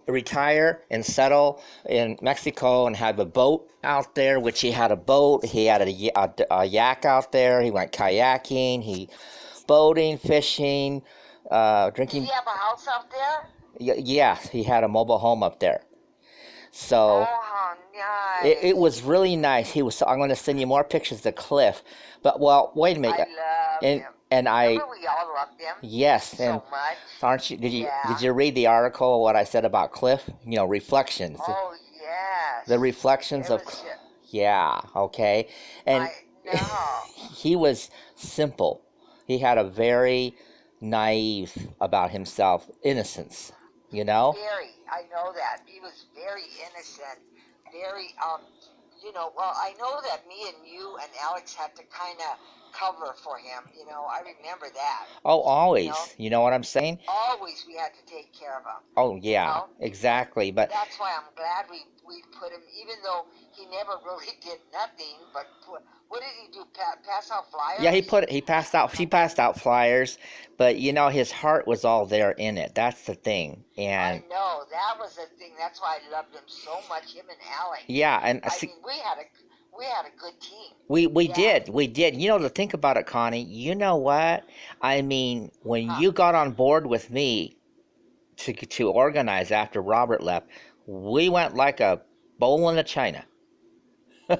retire and settle in Mexico and have a boat out there, which he had a boat. He had a yak out there. He went kayaking, boating, fishing, Did drinking. he have a house out there? Yeah, he had a mobile home up there. So Oh, how it nice. was really nice. I'm going to send you more pictures of Cliff. But, well, wait a I minute. love And, him. and I, Remember we all loved him yes, and so much? aren't you, did Yeah. you read the article, what I said about Cliff? Reflections. Oh, The yes. reflections It of, was just, yeah, okay. And I know. he was simple. He had a very naive about himself, innocence, you know? I know that. He was very innocent. Very, well, I know that me and you and Alex had to kind of cover for him. I remember that. Oh, You know, always. You know what I'm saying? always we had to take care of him. Oh, You yeah, know, exactly. But that's why I'm glad we put him, even though he never really did nothing. But what did he do? Pass out yeah, flyers? he passed out flyers, but his heart was all there in it. That's the thing. I And know that was the thing. That's why I loved him so much. Him and Alex. yeah, and I mean, we had a good team. we Yeah. did. We did. To think about it, Connie, you know what? I mean, when Huh. you got on board with me to organize after Robert left, we went like a bowl in a china. We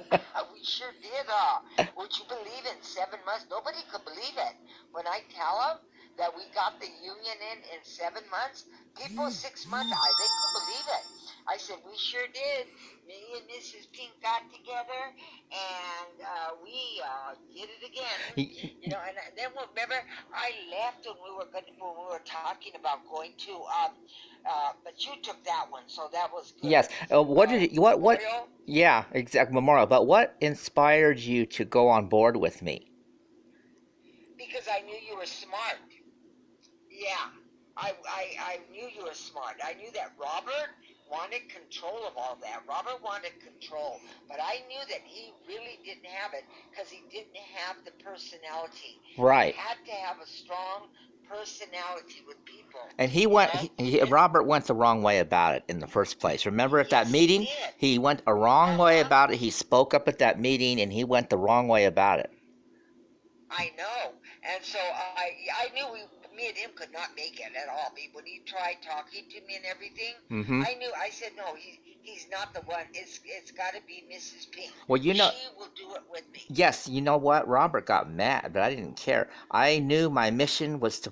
sure did. Would you believe in 7 months? Nobody could believe it. When I tell them that we got the union in 7 months, people 6 months, they couldn't believe it. I said, we sure did. Me and Mrs. Pink got together, and we did it again. And then remember, I left when we were talking about going to, but you took that one, so that was good. Yes. What did you, what? Memorial. Yeah, exact memorial. But what inspired you to go on board with me? Because I knew you were smart. Yeah, I knew you were smart. I knew that Robert wanted control of all that. Robert wanted control, but I knew that he really didn't have it because he didn't have the personality. Right. He had to have a strong personality with people. And And Robert went the wrong way about it in the first place. Remember at that yes, he meeting? did. He went a wrong way Uh-huh. about it. He spoke up at that meeting and he went the wrong way about it. I know, and so I knew me and him could not make it at all. When he tried talking to me and everything, Mm-hmm. I said no, he's not the one. It's got to be Mrs. Pink. Well, She will do it with me. yes, you know what? Robert got mad, but I didn't care. I knew my mission was to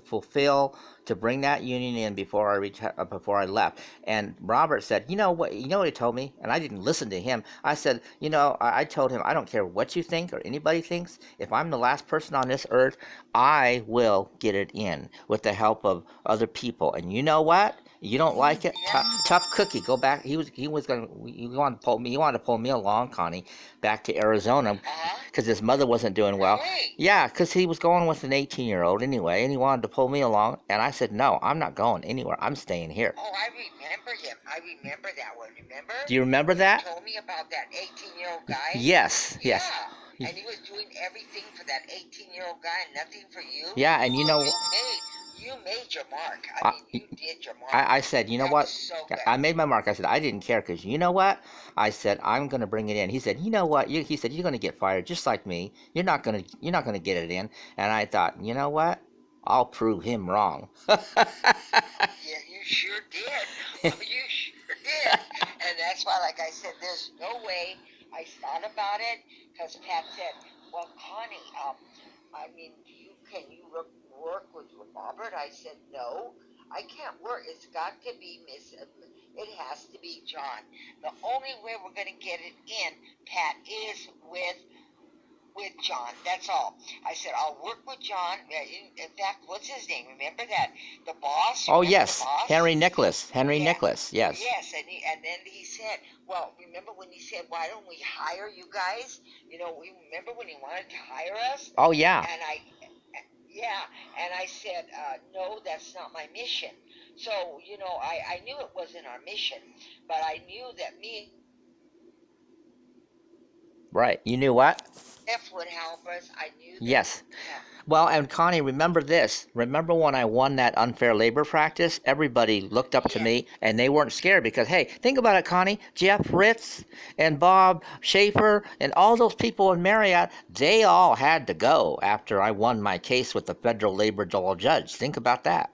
bring that union in before I left. And Robert said, "You know what? You know what he told me?" And I didn't listen to him. I said, I told him, I don't care what you think or anybody thinks. If I'm the last person on this earth, I will get it in with the help of other people. And you know what? You don't like it? Yeah. Tough cookie. Go back. He was going to. He wanted to pull me along, Connie, back to Arizona because his mother wasn't doing well. Really? Yeah, because he was going with an 18-year-old anyway, and he wanted to pull me along. And I said, no, I'm not going anywhere. I'm staying here. Oh, I remember him. I remember that one. Remember? Do you remember that? You told me about that 18-year-old guy. Yes. Yeah. Yes. And he was doing everything for that 18-year-old guy and nothing for you. Yeah, and You made your mark. I mean, you did your mark. I said, you know That what? was so good. I made my mark. I said, I didn't care because you know what? I said, I'm going to bring it in. He said, you know what? He said, you're going to get fired just like me. You're not going to get it in. And I thought, you know what? I'll prove him wrong. Yeah, you sure did. You sure did. And that's why, like I said, there's no way I thought about it because Pat said, well, Connie, I mean, can you work with Robert? I said, no, I can't work. It's got to be it has to be John. The only way we're going to get it in, Pat, is with John. That's all. I said, I'll work with John. In fact, what's his name? Remember that? The boss? Oh, Remember yes. the boss? Henry Nicholas. Henry Yeah. Nicholas. Yes. Yes, and then he said, well, remember when he said, why don't we hire you guys? We remember when he wanted to hire us? Oh, yeah. And I said, no, that's not my mission. So, I knew it wasn't our mission, but I knew that me. Right. You knew what? Cliff would help us. I knew that. Yes. Yeah. Well, and Connie, remember this. Remember when I won that unfair labor practice? Everybody looked up to Yes. me and they weren't scared because, hey, think about it, Connie. Jeff Ritz and Bob Schaefer and all those people in Marriott, they all had to go after I won my case with the federal labor law judge. Think about that.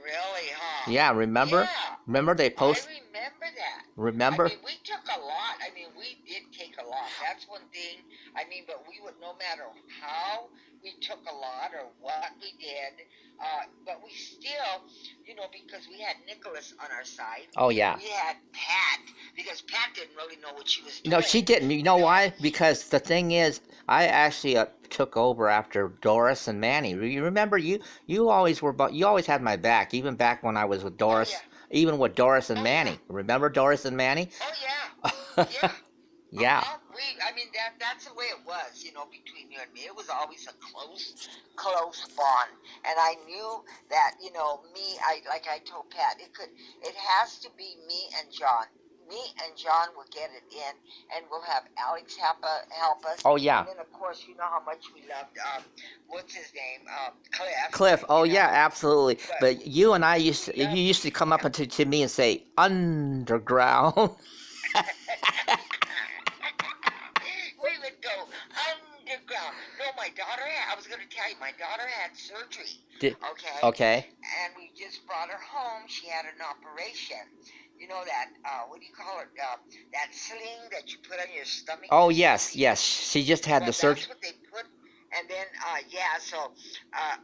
Really, huh? Yeah, remember? Yeah. Remember they I post. remember that. I Remember? mean, we took a lot. I mean, we did take a lot. That's one thing. I mean, but we would, no matter how we took a lot or what we did, but we still, because we had Nicholas on our side, Oh yeah. we had Pat, because Pat didn't really know what she was No, she doing. didn't. You know why? Because the thing is, I actually took over after Doris and Manny. You remember, you always were, you always had my back, even back when I was with Oh Doris, yeah. even with Doris and Oh yeah. Manny. Remember Doris and Manny? Oh yeah. Yeah. Yeah. I mean, that's the way it was, between you and me. It was always a close bond. And I knew that, like I told Pat, it has to be me and John. Me and John will get it in, and we'll have Alex help us. Oh yeah. And then, of course, you know how much we loved, what's his name? Cliff. Cliff. Oh yeah, absolutely. But But you and I we you loved used to come up him. to me and say underground. We would go underground. No, I was going to tell you, my daughter had surgery, okay? Okay. And we just brought her home. She had an operation. You know that, what do you call it? That sling that you put on your stomach. Oh yes, yes. She just had Well, the surgery. that's what they put. And then, so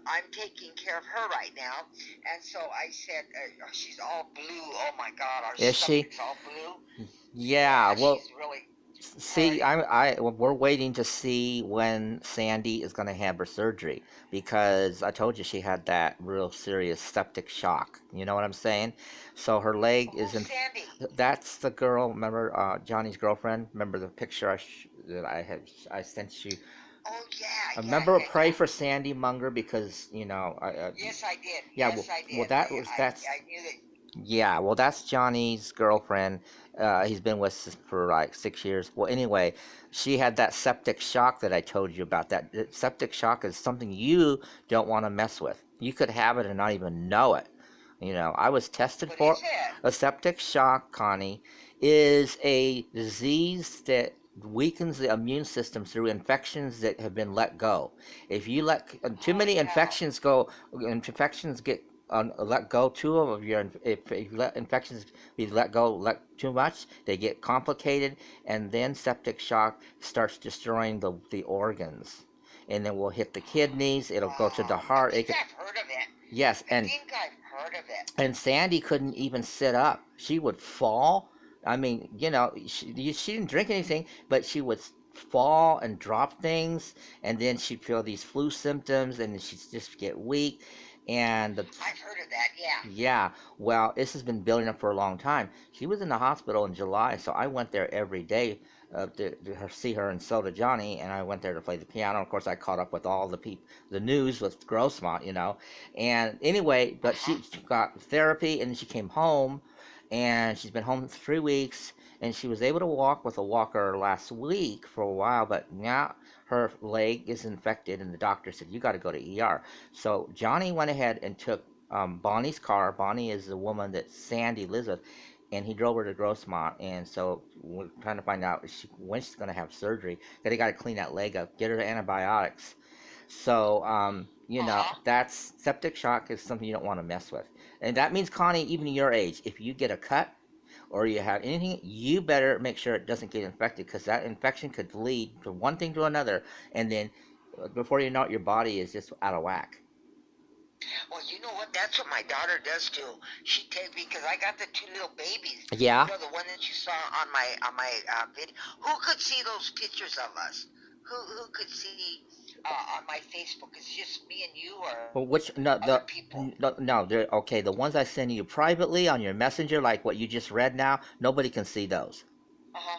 I'm taking care of her right now. And so I said, she's all blue. Oh my God, our Is she? stomach's all blue. Yeah. Yeah, Well, she's really see, hurting. we're waiting to see when Sandy is going to have her surgery because I told you she had that real serious septic shock. You know what I'm saying? So her leg is Who's in. Sandy? That's the girl. Remember Johnny's girlfriend? Remember the picture that I sent you? Oh yeah, yeah, Remember, yeah, pray yeah. for Sandy Munger because Yes, I did. yeah. Yes, I Well, did. that's I knew that. yeah, well, that's Johnny's girlfriend. He's been with us for like 6 years. Well, anyway, she had that septic shock that I told you about. That septic shock is something you don't want to mess with. You could have it and not even know it. I was tested What for is it? a septic shock, Connie, is a disease that weakens the immune system through infections that have been let go. If you let too Holy many cow! infections get let go too of your if you let infections be let go let too much, they get complicated, and then septic shock starts destroying the organs, and then will hit the kidneys, it'll go to the I heart. think I've heard of it. Yes, I think I've heard of it. and Sandy couldn't even sit up. She would fall. I mean, she didn't drink anything, but she would fall and drop things, and then she'd feel these flu symptoms, and then she'd just get weak. And I've heard of that. Yeah. yeah, well, this has been building up for a long time. She was in the hospital in July, so I went there every day to see her, and so did Johnny. And I went there to play the piano. Of course, I caught up with all the news with Grossmont. And anyway, Uh but huh. she got therapy, and then she came home, and she's been home 3 weeks, and she was able to walk with a walker last week for a while, but now her leg is infected, and the doctor said you got to go to ER. So Johnny went ahead and took Bonnie's car. Bonnie is the woman that Sandy lives with, and he drove her to Grossmont. And so we're trying to find out when she's going to have surgery. That they got to clean that leg up, get her antibiotics. So Uh huh. that's septic shock is something you don't want to mess with, and that means, Connie, even your age, if you get a cut or you have anything, you better make sure it doesn't get infected because that infection could lead to one thing to another, and then before you know it, your body is just out of whack. Well, you know what? That's what my daughter does too. She takes because I got the two little babies. Yeah. The one that you saw on my video. Who could see those pictures of us? Who could see on my Facebook? It's just me and you or Well, which no other the people. no they're okay. The ones I send you privately on your messenger, like what you just read now, nobody can see those. Uh huh.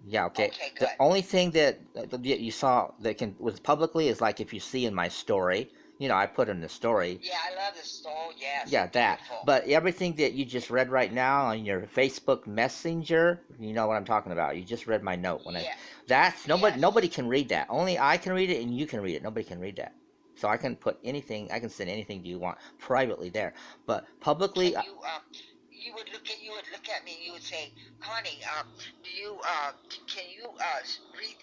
Yeah, okay. Okay, The good. only thing that you saw that can was publicly is like if you see in my story. I put in the story. Yeah, I love the stole. Yes, Yeah, that. beautiful. But everything that you just read right now on your Facebook Messenger, you know what I'm talking about. You just read my note when I. Yeah, That's yes. nobody can read that. Only I can read it and you can read it. Nobody can read that. So I can put anything. I can send anything you want privately there. But Can publicly, you you would look at me and you would say, Connie, do you can you read?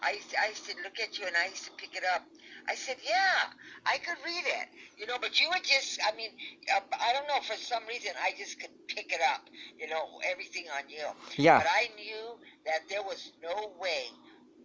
I used to look at you and I used to pick it up. I said, yeah, I could read it, but you would just, I mean, I don't know, for some reason, I just could pick it up, everything on you. yeah. But I knew that there was no way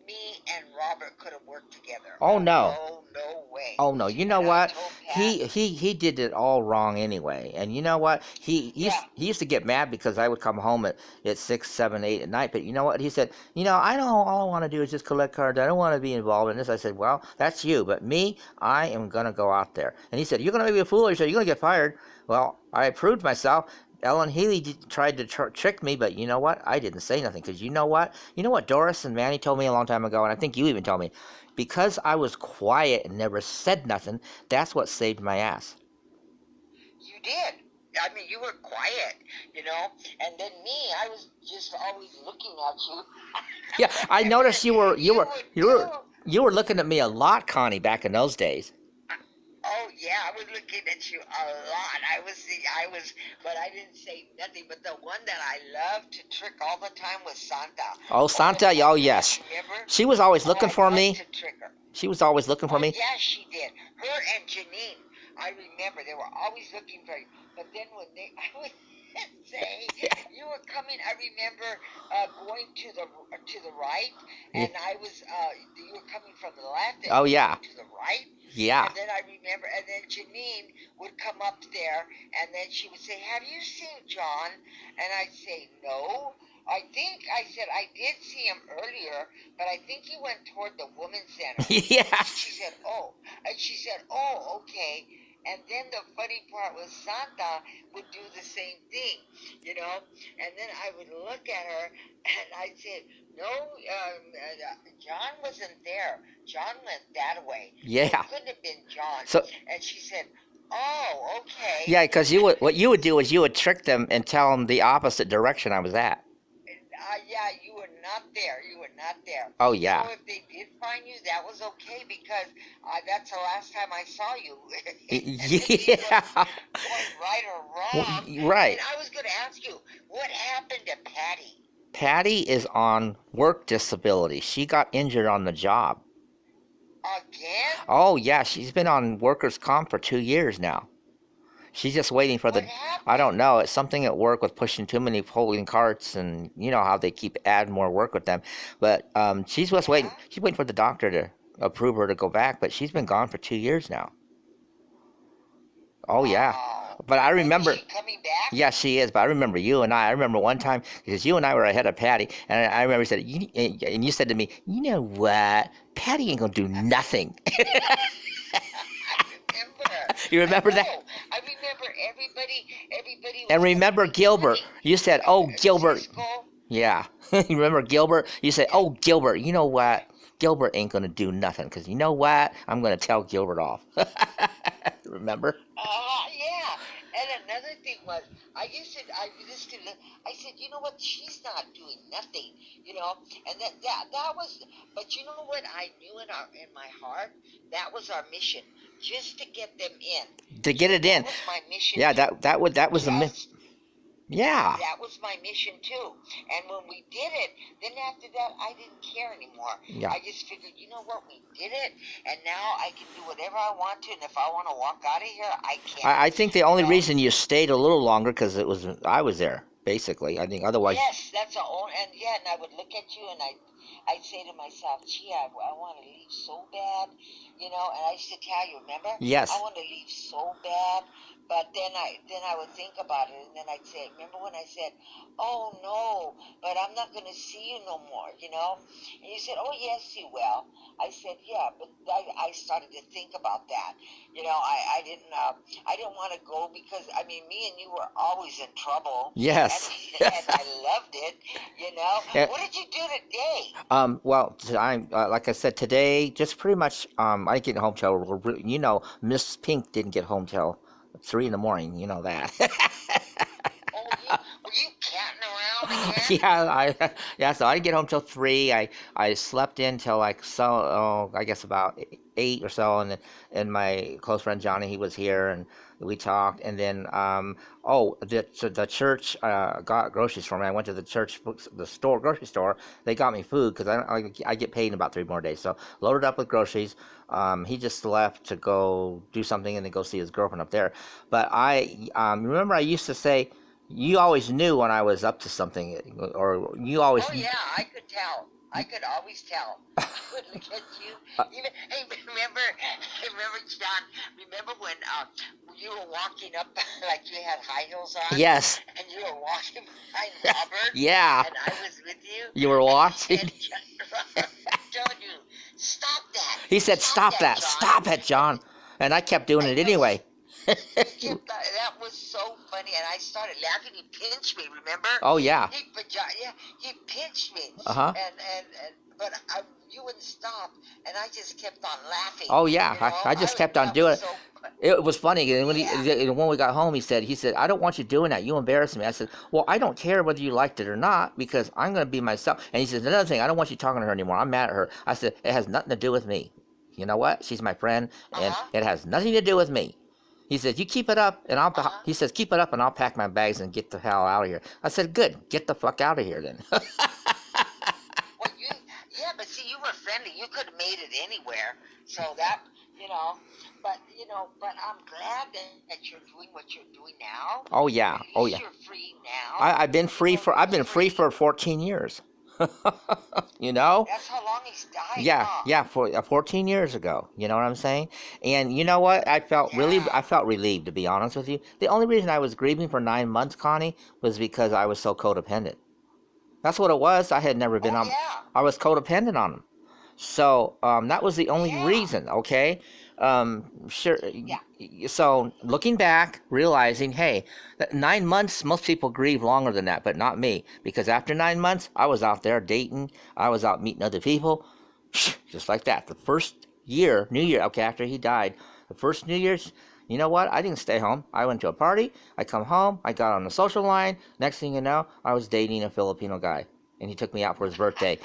me and Robert could have worked together. Oh Oh, no. no, no way. Oh no, you know And I what? told Pat, He did it all wrong anyway. And you know what? yeah, He used to get mad because I would come home at 6, 7, 8 at night. But you know what? He said, I don't all I want to do is just collect cards. I don't want to be involved in this. I said, well, that's you. But me, I am gonna go out there. And he said, you're gonna be a fool. He said, you're gonna get fired. Well, I proved myself. Ellen Healy tried to trick me, but you know what? I didn't say nothing because you know what? You know what Doris and Manny told me a long time ago, and I think you even told me. Because I was quiet and never said nothing, that's what saved my ass. you did. I mean, you were quiet, and then me, I was just always looking at you. Yeah, I noticed You would too. you were looking at me a lot, Connie, back in those days. Oh yeah, I was looking at you a lot. But I didn't say nothing. But the one that I loved to trick all the time was Santa. Oh, Oh Santa, my oh gosh, yes. remember? She was always Oh, looking I for loved me. to trick her. She was always looking for Oh me. yeah, she did. Her and Janine, I remember they were always looking for you. But then when I would say you were coming, I remember going to the right, Yeah. and you were coming from the left, and Oh you were yeah. going to the right. Yeah. And then I remember, and then Janine would come up there, and then she would say, "Have you seen John?" And I'd say, "No." I said I did see him earlier, but I think he went toward the women's center. And Yes. she said, "Oh, okay." And then the funny part was Santa would do the same thing, And then I would look at her and I'd say, "No, John wasn't there. John went that way, so it Yeah. couldn't have been John." So And she said, "Oh, okay." yeah, because what you would do is you would trick them and tell them the opposite direction I was at. Yeah, you were not there. You were not there. Oh yeah. If they did find you, that was okay because that's the last time I saw you. Yeah. Going right or Well, wrong. And right. I was going to ask you, what happened to Patty? Patty is on work disability. She got injured on the job. Again? Oh yeah, she's been on workers' comp for 2 years now. She's just waiting for What the. I happened? don't know. It's something at work with pushing too many folding carts, and you know how they keep adding more work with them. But she's just waiting. Yeah? She's waiting for the doctor to approve her to go back. But she's been gone for 2 years now. Oh yeah. Wow. But I And is remember. she coming back? Yeah, she is. But I remember you and I. I remember one time because you and I were ahead of Patty, and I remember you said, and you said to me, "You know what? Patty ain't gonna do nothing." I remember. You I remember that? know. I remember everybody And was coming remember in Gilbert? funny. You said, "Oh, Gilbert." Cisco. Yeah. You remember Gilbert? You said, Yeah. "Oh, Gilbert. You know what? Gilbert ain't gonna do nothing because you know what? I'm gonna tell Gilbert off." Remember? Yeah. And another thing was, I used to look, I said, you know what? She's not doing nothing, And that was, but you know what? I knew in my heart that was our mission, just to get them in. To get it in. That was my mission. Yeah. That was the. Just Yeah. that was my mission too. And when we did it, then after that, I didn't care anymore. Yeah. I just figured, you know what, we did it, and now I can do whatever I want to, and if I want to walk out of here, I can. I think the only reason you stayed a little longer because I was there basically. I think otherwise. Yes, that's the only, and I would look at you, and I'd say to myself, gee, I want to leave so bad, And I used to tell you, remember? Yes. I want to leave so bad, But then I would think about it, and then I'd say, remember when I said, "Oh no, but I'm not going to see you no more," you know? And you said, "Oh yes, you will." I said, "Yeah," but I started to think about that. You know, I didn't want to go because I mean, me and you were always in trouble, and Yes. and I loved it. You know, Yeah. what did you do today? Well, I like I said today, just pretty much. I didn't get home till Miss Pink didn't get home till 3 in the morning. You know that. Oh, were you catting around again? Yeah. So I didn't get home till 3. I slept in till like I guess about 8 or so, and my close friend Johnny, he was here, and we talked, and then the church got groceries for me. I went to the grocery store. They got me food because I get paid in about 3 more days. So loaded up with groceries. He just left to go do something and then go see his girlfriend up there. But I remember I used to say, you always knew when I was up to something, or you always. Oh yeah, I could tell. I could always tell. I would look at you. Even hey, remember John. Remember when you were walking up like you had high heels on, Yes. and you were walking behind Robert, Yeah. and I was with you. You were watching. And Robert told you, "Stop that! He said, Stop "Stop that, that! John!" Stop it, John!" And I kept doing I it know. anyway. That was so funny, and I started laughing. He pinched me. Remember? Oh yeah. He pinched me, Uh huh. and but you wouldn't stop, and I just kept on laughing. Oh yeah. You know, I just kept on that was doing it. so funny. It was funny. And Yeah. when we got home, he said, "I don't want you doing that. You embarrass me." I said, "Well, I don't care whether you liked it or not because I'm going to be myself." And he says, "Another thing, I don't want you talking to her anymore. I'm mad at her." I said, "It has nothing to do with me. You know what? She's my friend, Uh and huh. it has nothing to do with me." He says, "You keep it up, and Uh huh. He says, "Keep it up, and I'll pack my bags and get the hell out of here." I said, "Good. Get the fuck out of here, then." Well, yeah, but see, you were friendly. You could have made it anywhere. So that, you know, but I'm glad that you're doing what you're doing now. Oh yeah. At Oh least yeah. you're free now. I've You're been free free. for 14 years. You know? That's how long he's died, Yeah, huh? yeah, for 14 years ago. You know what I'm saying? And you know what? Yeah. I felt relieved, to be honest with you. The only reason I was grieving for 9 months, Connie, was because I was so codependent. That's what it was. Oh yeah. I was codependent on him. So that was the only Yeah. reason, okay? Sure. Yeah. So looking back, realizing, hey, that 9 months, most people grieve longer than that, but not me. Because after 9 months, I was out there dating, I was out meeting other people, just like that. The first year, New Year, okay, after he died, the first New Year's, you know what? I didn't stay home. I went to a party, I come home, I got on the social line. Next thing you know, I was dating a Filipino guy, and he took me out for his birthday.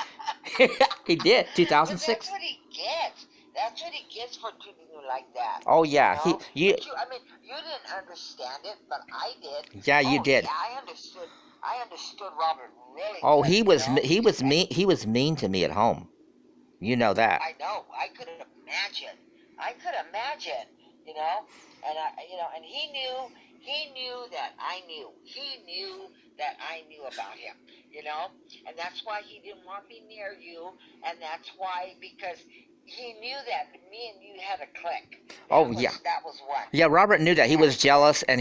He did, Well, that's 2006. what he gets. That's what he gets for treating you like that. Oh You yeah, know. But I mean, you didn't understand it, but I did. yeah, you Oh did. yeah, I understood. I understood Robert really Oh, good. You know. he was mean to me at home. You know that. I know. I could imagine. I could imagine. You know. And he knew that I knew. He knew that I knew about him. You know. And that's why he didn't want me near you. And that's why because he knew that me and you had a click. Oh yeah. That was what. Yeah, Robert knew that. He Yeah. was jealous, and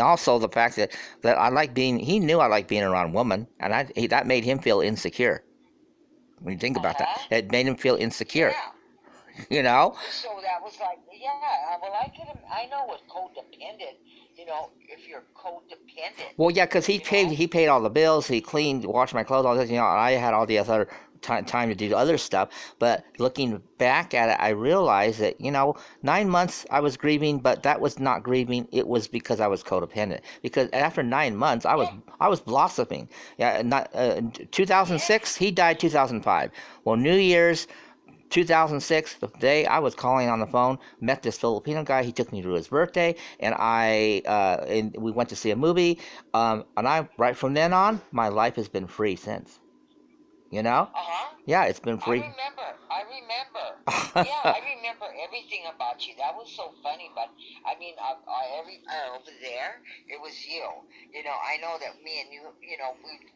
also the fact that I like being. He knew I liked being around women, and that made him feel insecure. When you think Uh about that, huh. it made him feel insecure. Yeah. You know? So that was like, yeah. Well, I know what codependent. You know, if you're codependent. Well, yeah, because You know. he paid all the bills. He cleaned, washed my clothes, all this. And I had all the other time to do other stuff. But looking back at it, I realized that 9 months I was grieving, but that was not grieving. It was because I was codependent. Because after 9 months, Yeah. I was blossoming. Yeah, not Yeah. 2006. He died 2005. Well, New Year's 2006, the day I was calling on the phone, met this Filipino guy. He took me to his birthday, and we went to see a movie. And I right from then on, my life has been free since. You know? Uh huh. Yeah, it's been I free. remember. I remember. Yeah, I remember everything about you. That was so funny. But I mean, over there, it was you. You know, I know that me and you, we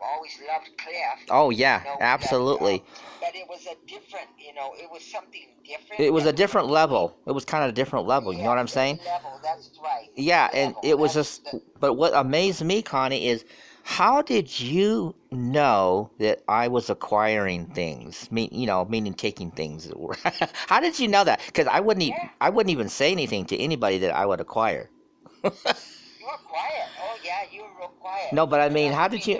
always loved Cliff. Oh You yeah, know, we loved, absolutely. but it was a different. It was something different It was that a we were different doing. level. It was kind of a different level. You know Yeah, what I'm saying? the level. That's right. Yeah, The and level. it was just. But what amazed me, Connie, is how did you know that I was acquiring things? Meaning taking things. How did you know that? Because Yeah. I wouldn't even say anything to anybody that I would acquire. You were quiet. Oh yeah, you were real quiet. No, but I mean, I mean, looking at you.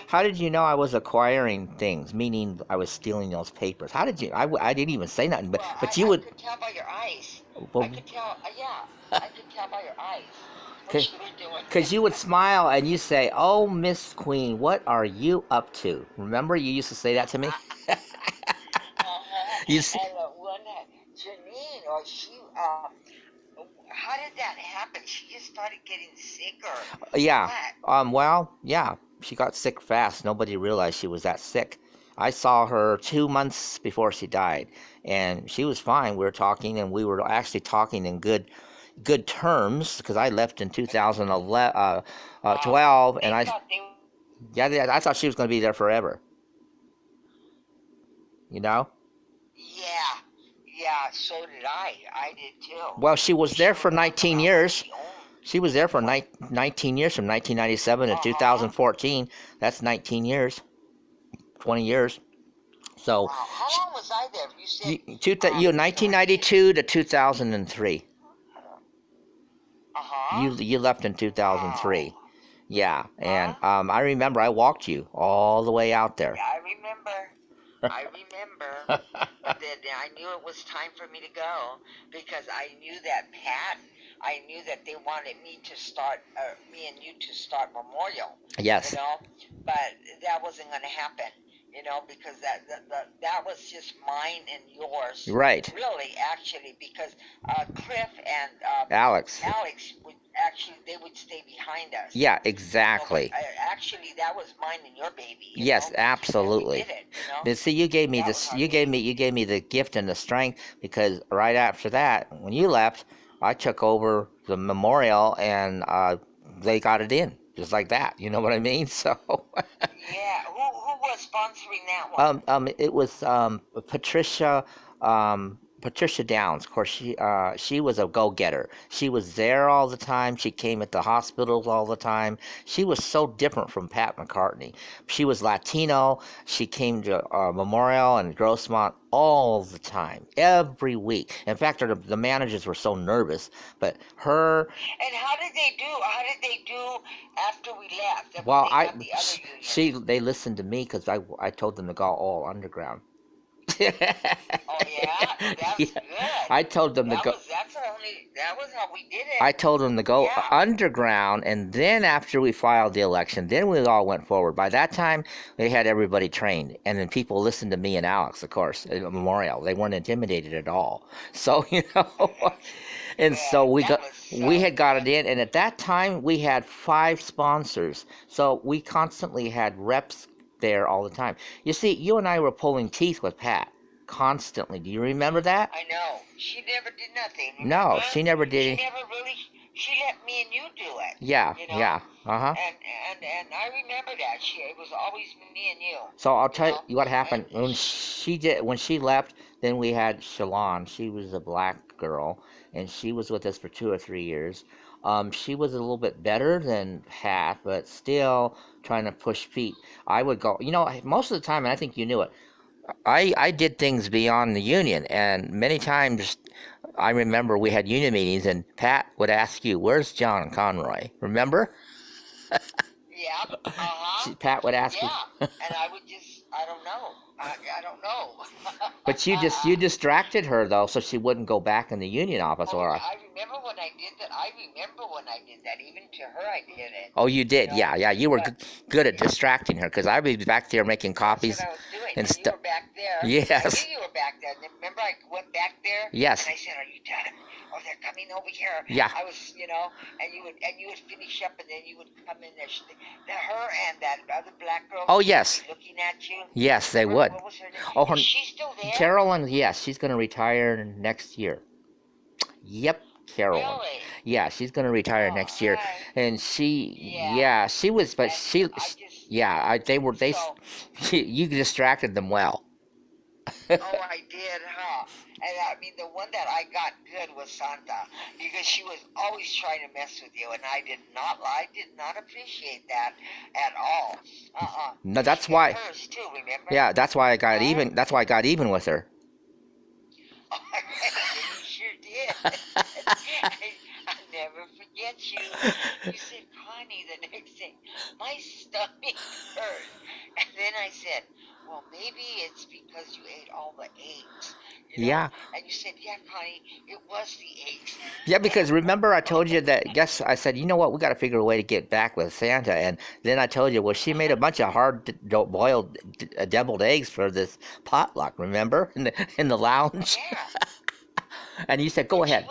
how did you know I was acquiring things? Meaning I was stealing those papers. How did you? I didn't even say nothing, Well, but you I would. could tell by your eyes. I Well, could tell. Yeah, I could tell by your eyes what you were doing. because you would smile and you say, "Oh, Miss Queen, what are you up to?" Remember, you used to say that to me. You, s- And one Janine, or she, how did that happen? She just started getting sick, or yeah. what? Well, yeah. She got sick fast. Nobody realized she was that sick. I saw her 2 months before she died, and she was fine. We were talking, and we were actually talking in good terms because I left in 2011, Wow. 12, and They thought they. I thought she was going to be there forever. You know. Yeah, yeah. So did I. I did too. Well, she was But she there would for walk 19 around like years. she owned. She was there for What? 19 years from 1997 to Uh huh. 2014. That's 19 years, 20 years. So, Wow. How long was I there? You said you so I did. 1992 to 2003. Uh huh. You left in Wow. 2003. Yeah, and Huh? I remember I walked you all the way out there. Yeah, I remember. I remember. But then I knew it was time for me to go because I knew that Pat. I knew that they wanted me to start, me and you to start Memorial. You Yes, know, but that wasn't going to happen. Because that was just mine and yours, right, really, actually, because Cliff and Alex. Alex would actually they would stay behind us. Yeah, But exactly. actually that was mine and your baby. Yes, And we absolutely. did it. But see, you gave me That was this. our baby. You gave me the gift and the strength because right after that, when you left, I took over the memorial and they got it in just like that. You know what I mean? So, Yeah. Who was sponsoring that one? it was Patricia Downs. Of course, she was a go-getter. She was there all the time. She came at the hospitals all the time. She was so different from Pat McCartney. She was Latino. She came to Memorial and Grossmont all the time, every week. In fact, the managers were so nervous, but her. And how did they do? How did they do after we left? When Well, they got the other union? they listened to me because I told them to go all underground. Oh yeah, that's Yeah, good. I told them to go. That was how we did it. I told them to go Yeah. underground, and then after we filed the election, then we all went forward. By that time, they had everybody trained, and then people listened to me and Alex, of course, at Memorial. They weren't intimidated at all. So That's and so good. That was we so had got it good. in, and at that time we had 5 sponsors, so we constantly had reps there all the time. You see, you and I were pulling teeth with Pat constantly. Do you remember that? I know. She never did nothing, No, remember? she never She did. never really she let me and you do it. Yeah, You know? yeah, uh-huh. And I remember that. It was always me and you. So I'll You tell know? you what happened And when she left. Then we had Shalon. She was a black girl, and she was with us for 2 or 3 years. She was a little bit better than Pat, but still trying to push feet. I would go, most of the time, and I think you knew it. I did things beyond the union, and many times I remember we had union meetings, and Pat would ask you, "Where's John Conroy?" Remember? yeah, uh-huh. Pat would ask you. Yeah. And I would just I don't know. I don't know. But you distracted her though, so she wouldn't go back in the union office, Oh, or I remember when I did that. I remember when I did that. Even to her, I did it. oh, you You did, know, yeah, yeah. You were but good at distracting her because I'd be back there making that's what copies I was doing. and And you stuff. were back there. I knew Yes, you were back there. And then remember, I went back there and yes, I said, "Are you done? Oh, they're coming over here." yeah. I was, and you would finish up, and then you would come in there. Her and that other black girl, Oh she would be yes, looking at you. yes, they Remember would. what was her name? Oh, Is she still there? Carolyn, yes, she's going to retire next year. Yep, Carolyn. Really? Yeah, she's going to retire Oh, next year, and yeah. she was, but And I just yeah, so. you distracted them well. Oh, I did, huh? And I mean, the one that I got good was Santa because she was always trying to mess with you, and I did not appreciate that at all. No, And she that's got why. hers too. Remember? Yeah, that's why I got Huh? even. That's why I got even with her. Yeah, you sure did. I'll never forget you. You said, Connie, the next thing, my stomach hurt. And then I said, well, maybe it's because you ate all the eggs, you know? Yeah, And you said, yeah, Connie, it was the eggs. yeah. Because remember, I told you that. Guess I said, you know what? We got to figure a way to get back with Santa. And then I told you, well, she made a bunch of boiled deviled eggs for this potluck. Remember, in the lounge. Yeah. And you said, go And ahead.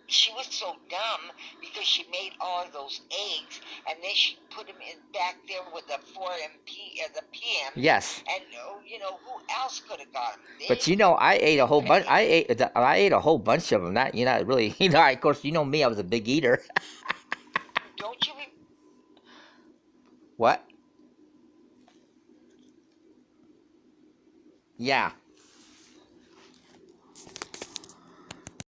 she was so dumb because she made all of those eggs and then she put them in back there with the 4 the PMs. Yes. And who else could have got them? But They you know, couldn't. I ate a whole bunch. I ate a whole bunch of them. That really. Of course, you know me. I was a big eater. Don't you? What? Yeah.